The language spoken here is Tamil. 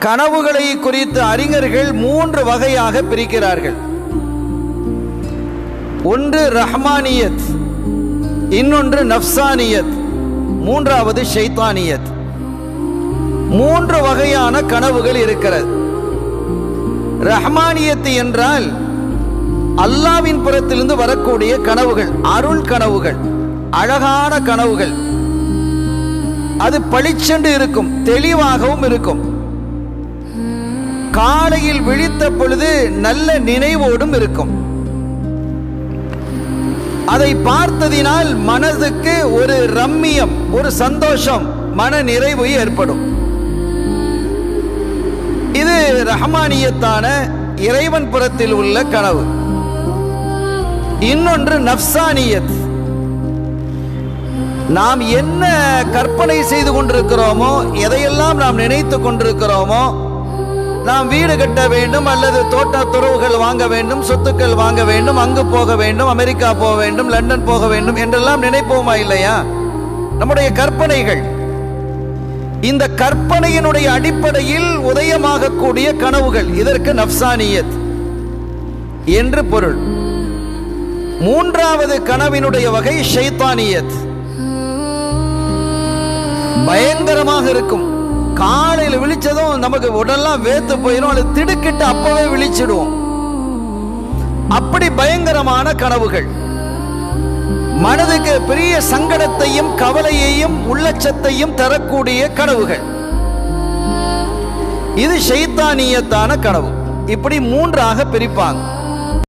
கனவுகளை குறித்து அறிஞர்கள் 3 வகையாக பிரிக்கிறார்கள். ஒன்று ரஹ்மானியத், இன்னொன்று நஃப்சானியத், மூன்றாவது ஷைத்தானியத். 3 வகையான கனவுகள் இருக்கிறது. ரஹ்மானியத் என்றால் அல்லாஹ்வின் புறத்திலிருந்து வரக்கூடிய கனவுகள், அருள் கனவுகள், அழகான கனவுகள். அது பளிச்சென்று இருக்கும், தெளிவாகவும் இருக்கும். காலையில் விழித்த பொழுது நல்ல நினைவோடும் இருக்கும். அதை பார்த்ததினால் மனதுக்கு ஒரு ரம்மியம், ஒரு சந்தோஷம், மன நிறைவு ஏற்படும். இது ரஹ்மானியத்தான இறைவன் புறத்தில் உள்ள கனவு. இன்னொன்று நஃப்சானியத். நாம் என்ன கற்பனை செய்து கொண்டிருக்கிறோமோ, எதையெல்லாம் நாம் நினைத்து கொண்டிருக்கிறோமோ, நாம் வீடு கட்ட வேண்டும், அல்லது தோட்ட துறவுகள் வாங்க வேண்டும், சொத்துக்கள் வாங்க வேண்டும், அங்கு போக வேண்டும், அமெரிக்கா போக வேண்டும், லண்டன் போக வேண்டும் என்றெல்லாம் நினைப்போமா இல்லையா? நம்முடைய கற்பனைகள். இந்த கற்பனையினுடைய அடிப்படையில் உதயமாகக்கூடிய கனவுகள், இதற்கு நஃப்சானியத் என்று பொருள். மூன்றாவது கனவினுடைய வகை ஷைத்தானியத். பயங்கரமாக இருக்கும். காலையில் விழிச்சதும் நமக்கு உடல்லாம் வேத்து போயிடும், அது திடுக்கிட்டு அப்பவே விழிச்சிடுவோம். அப்படி பயங்கரமான கனவுகள், மனதுக்கு பெரிய சங்கடத்தையும் கவலையையும் உள்ளச்சத்தையும் தரக்கூடிய கனவுகள். இது ஷைத்தானியத்தான கனவு. இப்படி 3ஆக பிரிப்பாங்க.